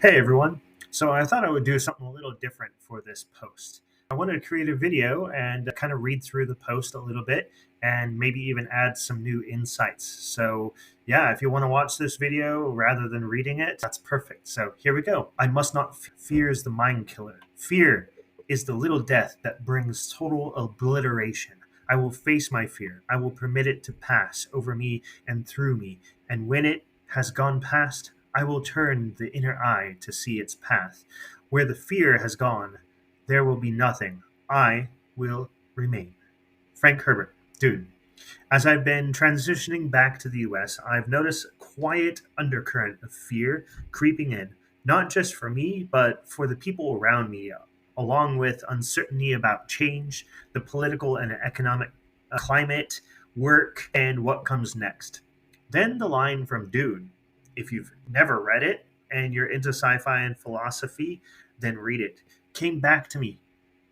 Hey everyone. So I thought I would do something a little different for this post. I wanted to create a video and kind of read through the post a little bit and maybe even add some new insights. So, yeah, if you want to watch this video rather than reading it, that's perfect. So, here we go. I must not fear is the mind killer. Fear is the little death that brings total obliteration. I will face my fear. I will permit it to pass over me and through me. And when it has gone past, I will turn the inner eye to see its path. Where the fear has gone, there will be nothing. I will remain. Frank Herbert, dude. As I've been transitioning back to the US, I've noticed a quiet undercurrent of fear creeping in, not just for me, but for the people around me, along with uncertainty about change, the political and economic climate, work, and what comes next. Then the line from Dune. If you've never read it and you're into sci fi and philosophy, then read it. Came back to me.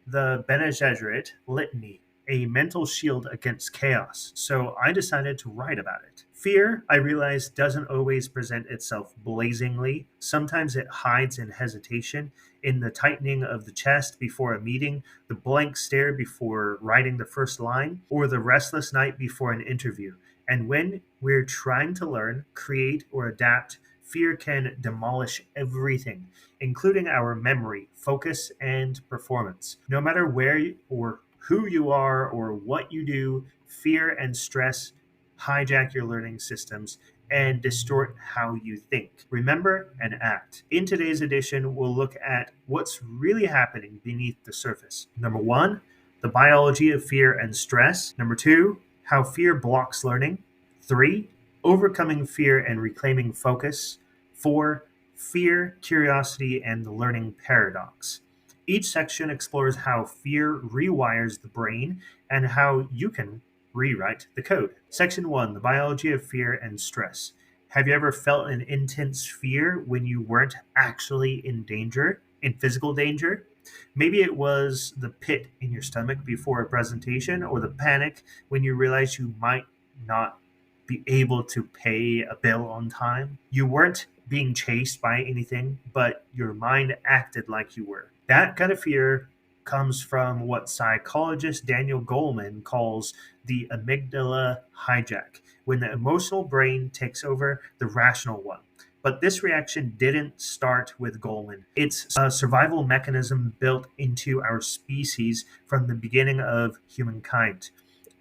The Bene Gesserit Litany, a mental shield against chaos. So I decided to write about it. Fear, I realize, doesn't always present itself blazingly. Sometimes it hides in hesitation, in the tightening of the chest before a meeting, the blank stare before writing the first line, or the restless night before an interview. And when we're trying to learn, create, or adapt, fear can demolish everything, including our memory, focus, and performance. No matter or who you are or what you do, fear and stress hijack your learning systems and distort how you think, remember, and act. In today's edition, we'll look at what's really happening beneath the surface. Number one, the biology of fear and stress. Number two, how fear blocks learning. Three, overcoming fear and reclaiming focus. Four, fear, curiosity, and the learning paradox. Each section explores how fear rewires the brain and how you can rewrite the code. Section 1, the biology of fear and stress. Have you ever felt an intense fear when you weren't actually in danger, in physical danger? Maybe it was the pit in your stomach before a presentation, or the panic when you realized you might not be able to pay a bill on time. You weren't being chased by anything, but your mind acted like you were. That kind of fear comes from what psychologist Daniel Goleman calls the amygdala hijack, when the emotional brain takes over the rational one. But this reaction didn't start with Goleman. It's a survival mechanism built into our species from the beginning of humankind.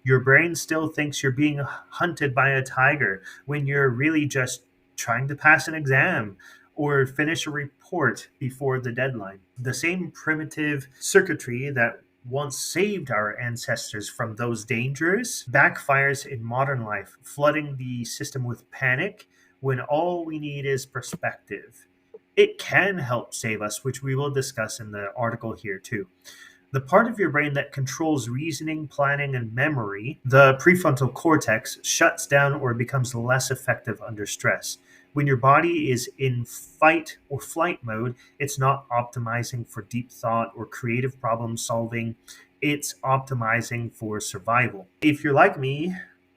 Your brain still thinks you're being hunted by a tiger when you're really just trying to pass an exam or finish a report before the deadline. The same primitive circuitry that once saved our ancestors from those dangers backfires in modern life, flooding the system with panic when all we need is perspective. It can help save us, which we will discuss in the article here too. The part of your brain that controls reasoning, planning, and memory, the prefrontal cortex, shuts down or becomes less effective under stress. When your body is in fight or flight mode, it's not optimizing for deep thought or creative problem solving. It's optimizing for survival. If you're like me,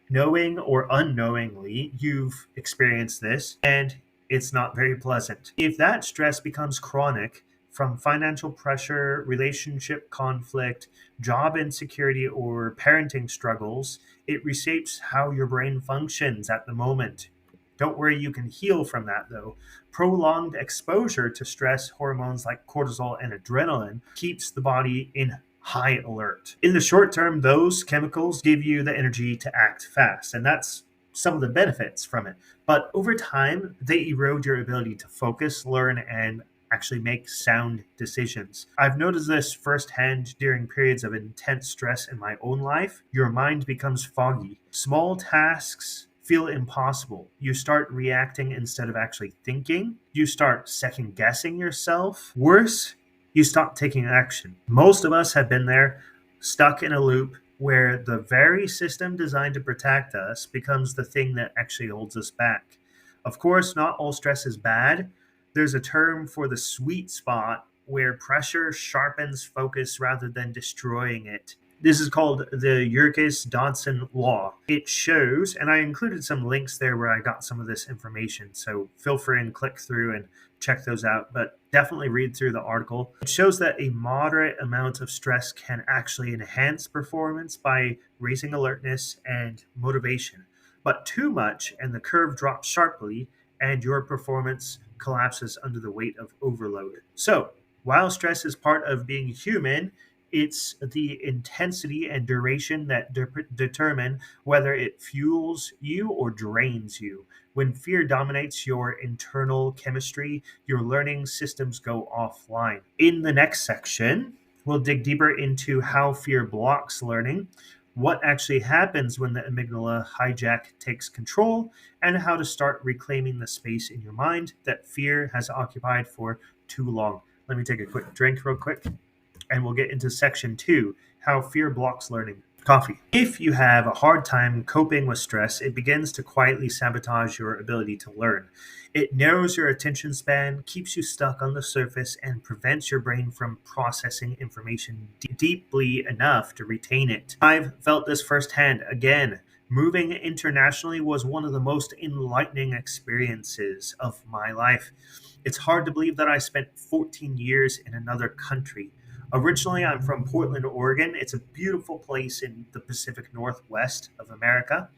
knowing or unknowingly, you've experienced this, and it's not very pleasant. If that stress becomes chronic, from financial pressure, relationship conflict, job insecurity, or parenting struggles, it reshapes how your brain functions at the moment. Don't worry, you can heal from that though. Prolonged exposure to stress hormones like cortisol and adrenaline keeps the body in high alert. In the short term, those chemicals give you the energy to act fast, and that's some of the benefits from it. But over time, they erode your ability to focus, learn, and actually make sound decisions. I've noticed this firsthand during periods of intense stress in my own life. Your mind becomes foggy. Small tasks feel impossible. You start reacting instead of actually thinking. You start second guessing yourself. Worse, you stop taking action. Most of us have been there, stuck in a loop where the very system designed to protect us becomes the thing that actually holds us back. Of course, not all stress is bad. There's a term for the sweet spot where pressure sharpens focus rather than destroying it. This is called the Yerkes-Dodson law. It shows, and I included some links there where I got some of this information, so feel free and click through and check those out, but definitely read through the article. It shows that a moderate amount of stress can actually enhance performance by raising alertness and motivation, but too much and the curve drops sharply and your performance collapses under the weight of overload. So, while stress is part of being human, it's the intensity and duration that determine whether it fuels you or drains you. When fear dominates your internal chemistry, your learning systems go offline. In the next section, we'll dig deeper into how fear blocks learning, what actually happens when the amygdala hijack takes control, and how to start reclaiming the space in your mind that fear has occupied for too long. Let me take a quick drink real quick, and we'll get into section 2, how fear blocks learning. Coffee. If you have a hard time coping with stress, it begins to quietly sabotage your ability to learn. It narrows your attention span, keeps you stuck on the surface, and prevents your brain from processing information deeply enough to retain it. I've felt this firsthand. Again, moving internationally was one of the most enlightening experiences of my life. It's hard to believe that I spent 14 years in another country. Originally, I'm from Portland, Oregon. It's a beautiful place in the Pacific Northwest of America,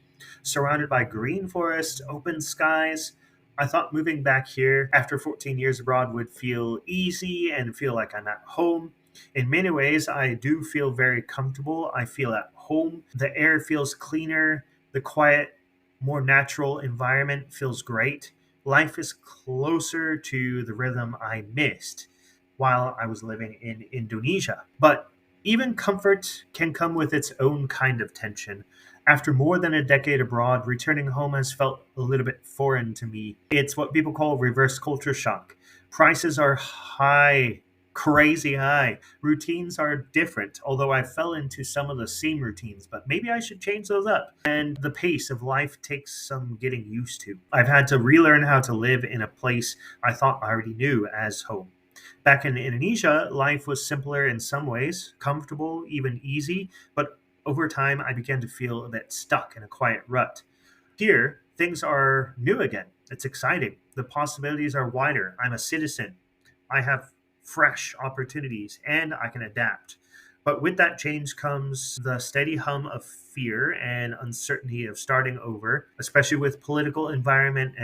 surrounded by green forests, open skies. I thought moving back here after 14 years abroad would feel easy and feel like I'm at home. In many ways, I do feel very comfortable. I feel at home. The air feels cleaner. The quiet, more natural environment feels great. Life is closer to the rhythm I missed while I was living in Indonesia. But even comfort can come with its own kind of tension. After more than a decade abroad, returning home has felt a little bit foreign to me. It's what people call reverse culture shock. Prices are high, crazy high. Routines are different, although I fell into some of the same routines, but maybe I should change those up. And the pace of life takes some getting used to. I've had to relearn how to live in a place I thought I already knew as home. Back in Indonesia, life was simpler in some ways, comfortable, even easy, but over time I began to feel a bit stuck in a quiet rut. Here, things are new again. It's exciting. The possibilities are wider. I'm a citizen. I have fresh opportunities and I can adapt. But with that change comes the steady hum of fear and uncertainty of starting over, especially with political environment.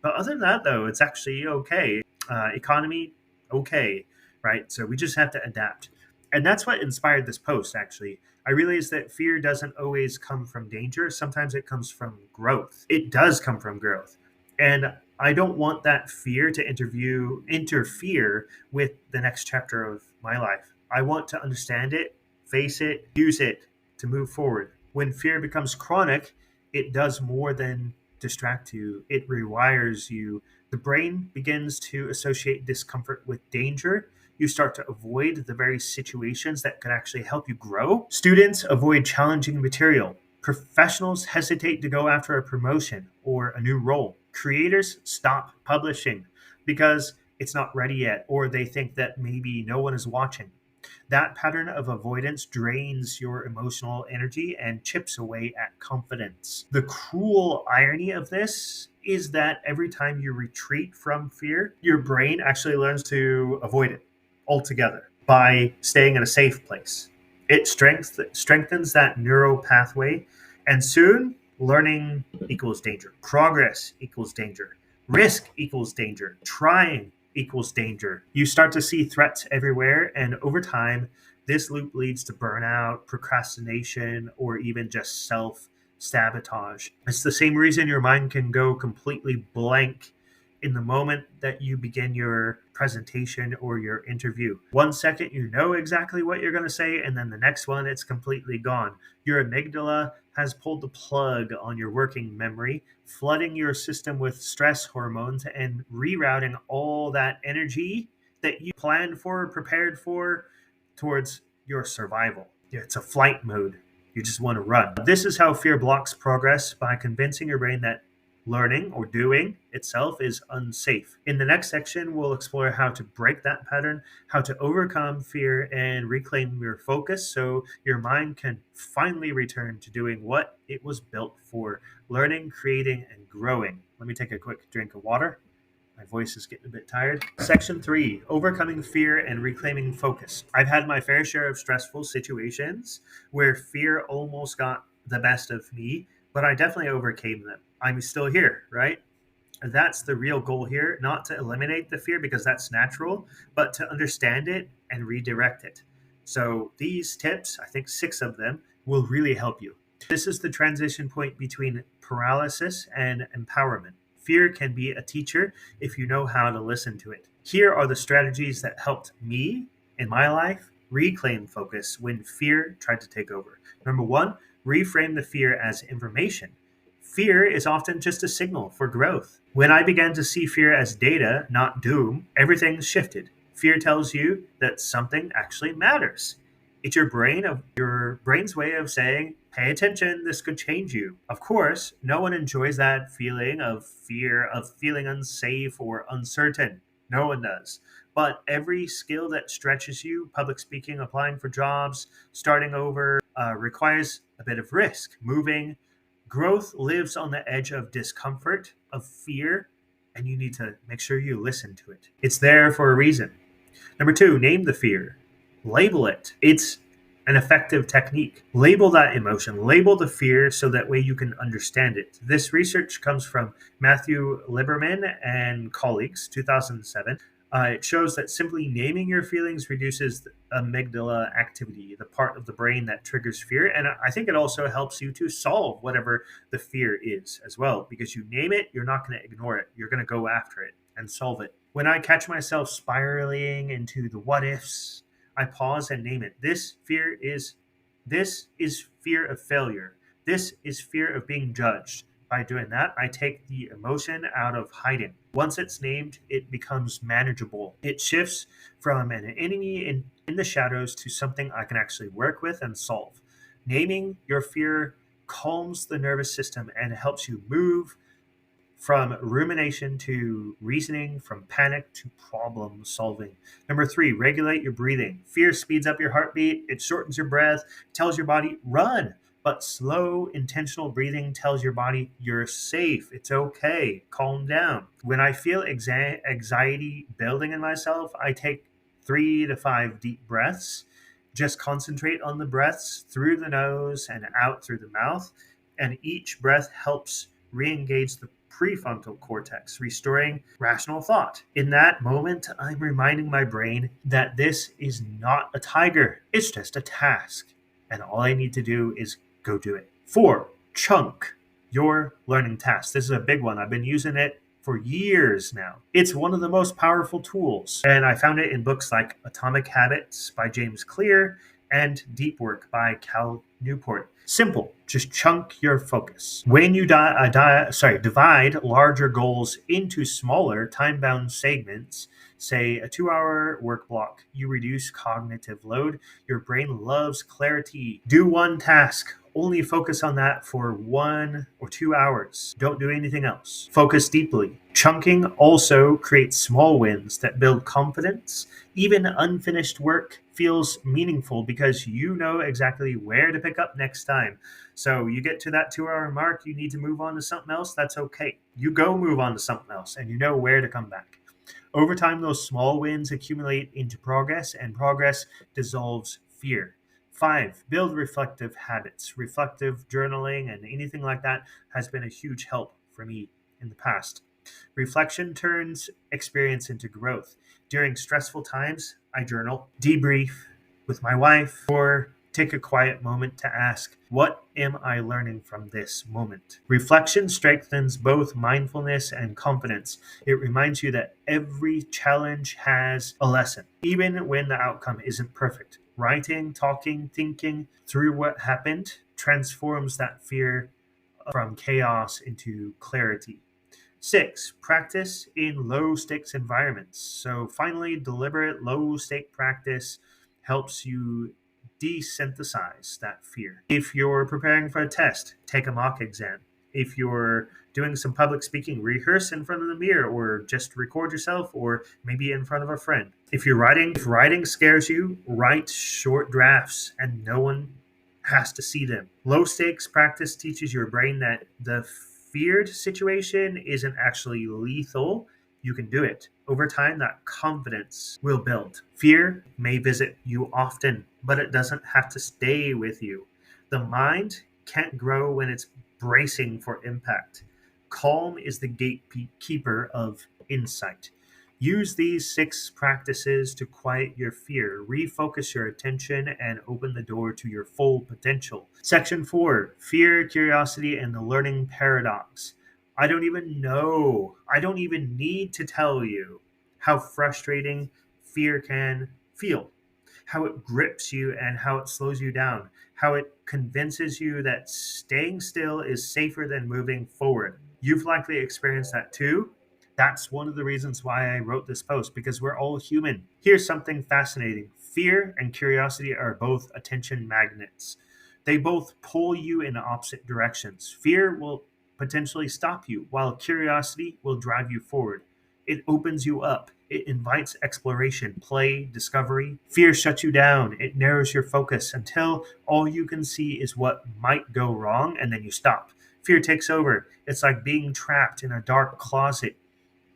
But other than that, though, it's actually okay. Economy, okay, right? So we just have to adapt. And that's what inspired this post, actually. I realized that fear doesn't always come from danger. Sometimes it comes from growth. It does come from growth. And I don't want that fear to interfere with the next chapter of my life. I want to understand it, face it, use it to move forward. When fear becomes chronic, it does more than distract you, it rewires you. The brain begins to associate discomfort with danger. You start to avoid the very situations that could actually help you grow. Students avoid challenging material. Professionals hesitate to go after a promotion or a new role. Creators stop publishing because it's not ready yet, or they think that maybe no one is watching. That pattern of avoidance drains your emotional energy and chips away at confidence. The cruel irony of this is that every time you retreat from fear, your brain actually learns to avoid it altogether by staying in a safe place. It strengthens that neural pathway, and soon learning equals danger. Progress equals danger. Risk equals danger. Trying equals danger. You start to see threats everywhere, and over time, this loop leads to burnout, procrastination, or even just self sabotage. It's the same reason your mind can go completely blank in the moment that you begin your presentation or your interview. 1 second, you know exactly what you're going to say, and then the next one, it's completely gone. Your amygdala has pulled the plug on your working memory, flooding your system with stress hormones and rerouting all that energy that you planned for, prepared for, towards your survival. It's a flight mode. You just want to run. This is how fear blocks progress, by convincing your brain that Learning or doing itself is unsafe. In the next section, we'll explore how to break that pattern, how to overcome fear and reclaim your focus so your mind can finally return to doing what it was built for: learning, creating, and growing. Let me take a quick drink of water. My voice is getting a bit tired. Section 3: Overcoming fear and reclaiming focus. I've had my fair share of stressful situations where fear almost got the best of me, but I definitely overcame them. I'm still here, right? That's the real goal here, not to eliminate the fear because that's natural, but to understand it and redirect it. So these tips, I think 6 of them, will really help you. This is the transition point between paralysis and empowerment. Fear can be a teacher if you know how to listen to it. Here are the strategies that helped me in my life reclaim focus when fear tried to take over. Number 1, reframe the fear as information. Fear is often just a signal for growth. When I began to see fear as data, not doom, everything shifted. Fear tells you that something actually matters. It's your brain's way of saying, pay attention, this could change you. Of course, no one enjoys that feeling of fear, of feeling unsafe or uncertain. No one does. But every skill that stretches you, public speaking, applying for jobs, starting over, requires a bit of risk. Moving, growth lives on the edge of discomfort, of fear, and you need to make sure you listen to it. It's there for a reason. Number 2, name the fear. Label it. It's an effective technique. Label that emotion, label the fear so that way you can understand it. This research comes from Matthew Lieberman and colleagues, 2007. It shows that simply naming your feelings reduces amygdala activity, the part of the brain that triggers fear. And I think it also helps you to solve whatever the fear is as well, because you name it, you're not going to ignore it. You're going to go after it and solve it. When I catch myself spiraling into the what ifs, I pause and name it. This is fear of failure. This is fear of being judged. By doing that, I take the emotion out of hiding. Once it's named, it becomes manageable. It shifts from an enemy in the shadows to something I can actually work with and solve. Naming your fear calms the nervous system and helps you move from rumination to reasoning, from panic to problem solving. Number 3, regulate your breathing. Fear speeds up your heartbeat, it shortens your breath, tells your body, run. But slow, intentional breathing tells your body, you're safe, it's okay, calm down. When I feel anxiety building in myself, I take 3 to 5 deep breaths. Just concentrate on the breaths through the nose and out through the mouth. And each breath helps re-engage the prefrontal cortex, restoring rational thought. In that moment, I'm reminding my brain that this is not a tiger, it's just a task. And all I need to do is go do it. 4, chunk your learning task. This is a big one. I've been using it for years now. It's one of the most powerful tools. And I found it in books like Atomic Habits by James Clear and Deep Work by Cal Newport. Simple, just chunk your focus. When you divide larger goals into smaller time-bound segments, say a 2-hour work block, you reduce cognitive load. Your brain loves clarity. Do one task. Only focus on that for 1 or 2 hours. Don't do anything else. Focus deeply. Chunking also creates small wins that build confidence. Even unfinished work feels meaningful because you know exactly where to pick up next time. So you get to that 2-hour mark, you need to move on to something else, that's okay. You go move on to something else and you know where to come back. Over time, those small wins accumulate into progress, and progress dissolves fear. 5, build reflective habits. Reflective journaling and anything like that has been a huge help for me in the past. Reflection turns experience into growth. During stressful times, I journal, debrief with my wife, or take a quiet moment to ask, what am I learning from this moment? Reflection strengthens both mindfulness and confidence. It reminds you that every challenge has a lesson, even when the outcome isn't perfect. Writing, talking, thinking through what happened transforms that fear from chaos into clarity. 6, practice in low stakes environments. So finally, deliberate low stake practice helps you desynthesize that fear. If you're preparing for a test, take a mock exam. If you're doing some public speaking, rehearse in front of the mirror or just record yourself or maybe in front of a friend. If writing scares you, write short drafts and no one has to see them. Low stakes practice teaches your brain that the feared situation isn't actually lethal. You can do it. Over time, that confidence will build. Fear may visit you often, but it doesn't have to stay with you. The mind can't grow when it's bracing for impact. Calm is the gatekeeper of insight. Use these 6 practices to quiet your fear, refocus your attention, and open the door to your full potential. Section 4: Fear, Curiosity, and the Learning Paradox. I don't even need to tell you how frustrating fear can feel, how it grips you and how it slows you down, how it convinces you that staying still is safer than moving forward. You've likely experienced that too. That's one of the reasons why I wrote this post, because we're all human. Here's something fascinating. Fear and curiosity are both attention magnets. They both pull you in opposite directions. Fear will potentially stop you, while curiosity will drive you forward. It opens you up. It invites exploration, play, discovery. Fear shuts you down. It narrows your focus until all you can see is what might go wrong, and then you stop. Fear takes over. It's like being trapped in a dark closet.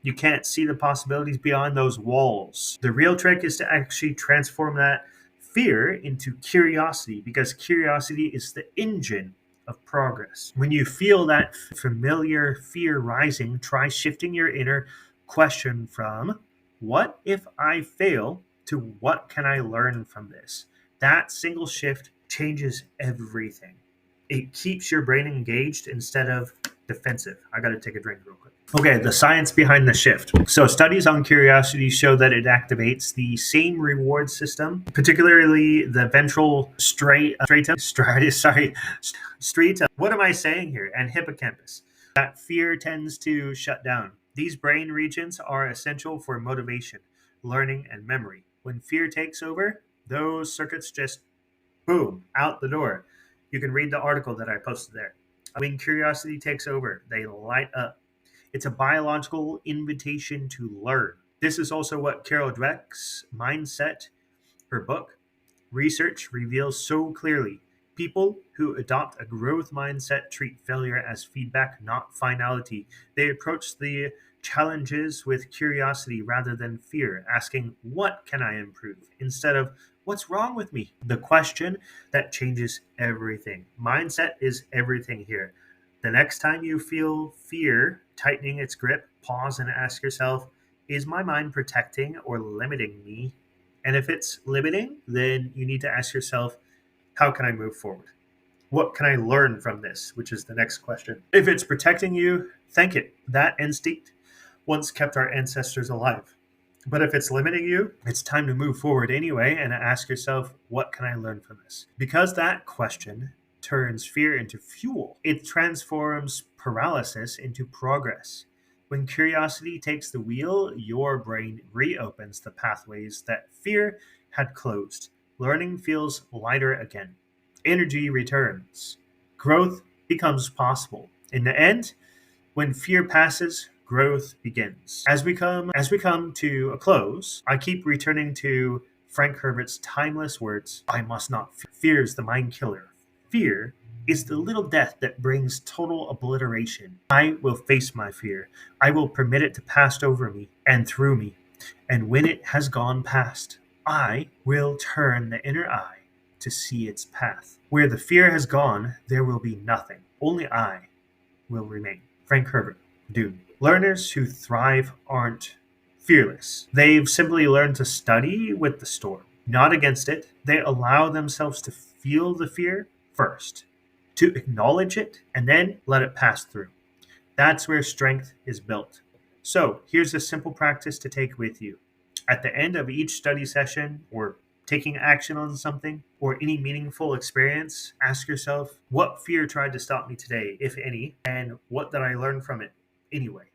You can't see the possibilities beyond those walls. The real trick is to actually transform that fear into curiosity, because curiosity is the engine of progress. When you feel that familiar fear rising, try shifting your inner question from what if I fail to what can I learn from this. That single shift changes everything. It keeps your brain engaged instead of defensive. I got to take a drink real quick. Okay, the science behind the shift. So studies on curiosity show that it activates the same reward system, particularly the ventral striatum. What am I saying here? And hippocampus. That fear tends to shut down. These brain regions are essential for motivation, learning, and memory. When fear takes over, those circuits just boom, out the door. You can read the article that I posted there. When curiosity takes over, they light up. It's a biological invitation to learn. This is also what Carol Dweck's mindset, her book, research reveals so clearly. People who adopt a growth mindset treat failure as feedback, not finality. They approach the challenges with curiosity rather than fear, asking, what can I improve? Instead of, what's wrong with me? The question that changes everything. Mindset is everything here. The next time you feel fear tightening its grip, pause and ask yourself, is my mind protecting or limiting me? And if it's limiting, then you need to ask yourself, how can I move forward? What can I learn from this? Which is the next question. If it's protecting you, thank it. That instinct once kept our ancestors alive. But if it's limiting you, it's time to move forward anyway and ask yourself, what can I learn from this? Because that question turns fear into fuel. It transforms paralysis into progress. When curiosity takes the wheel, your brain reopens the pathways that fear had closed. Learning feels lighter again. Energy returns. Growth becomes possible. In the end, when fear passes, growth begins. As we come to a close, I keep returning to Frank Herbert's timeless words, I must not fear. Fear is the mind killer. Fear is the little death that brings total obliteration. I will face my fear. I will permit it to pass over me and through me. And when it has gone past, I will turn the inner eye to see its path. Where the fear has gone, there will be nothing. Only I will remain. Frank Herbert, Dune. Learners who thrive aren't fearless. They've simply learned to study with the storm, not against it. They allow themselves to feel the fear first, to acknowledge it, and then let it pass through. That's where strength is built. So here's a simple practice to take with you. At the end of each study session or taking action on something or any meaningful experience, ask yourself, what fear tried to stop me today, if any, and what did I learn from it anyway?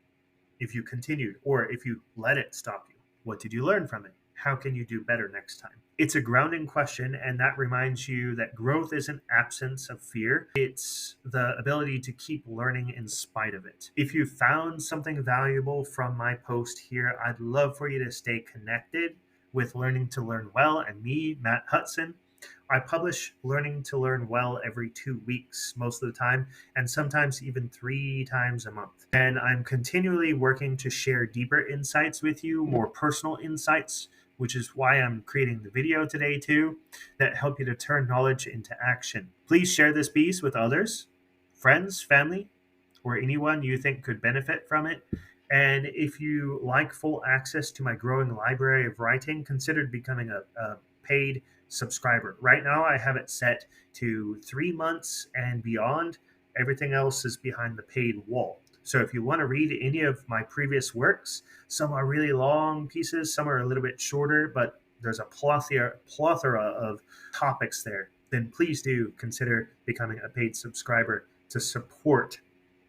If you continued or if you let it stop you, what did you learn from it? how can you do better next time? It's a grounding question, and that reminds you that growth isn't absence of fear. It's the ability to keep learning in spite of it. If you found something valuable from my post here, I'd love for you to stay connected with Learning to Learn Well and me, Matt Hutson. I publish Learning to Learn Well every 2 weeks, most of the time, and sometimes even 3 times a month. And I'm continually working to share deeper insights with you, more personal insights, which is why I'm creating the video today too, that help you to turn knowledge into action. Please share this piece with others, friends, family, or anyone you think could benefit from it. And if you like full access to my growing library of writing, consider becoming a paid subscriber. Right now, I have it set to 3 months and beyond. Everything else is behind the paid wall. So if you want to read any of my previous works, some are really long pieces, some are a little bit shorter, but there's a plethora of topics there, then please do consider becoming a paid subscriber to support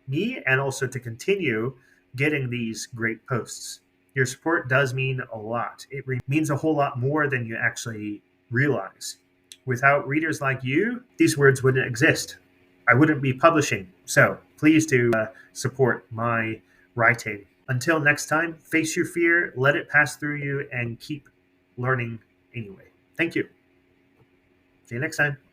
me and also to continue getting these great posts. Your support does mean a lot. It means a whole lot more than you actually realize. Without readers like you, these words wouldn't exist. I wouldn't be publishing. So please do support my writing. Until next time, face your fear, let it pass through you, and keep learning anyway. Thank you. See you next time.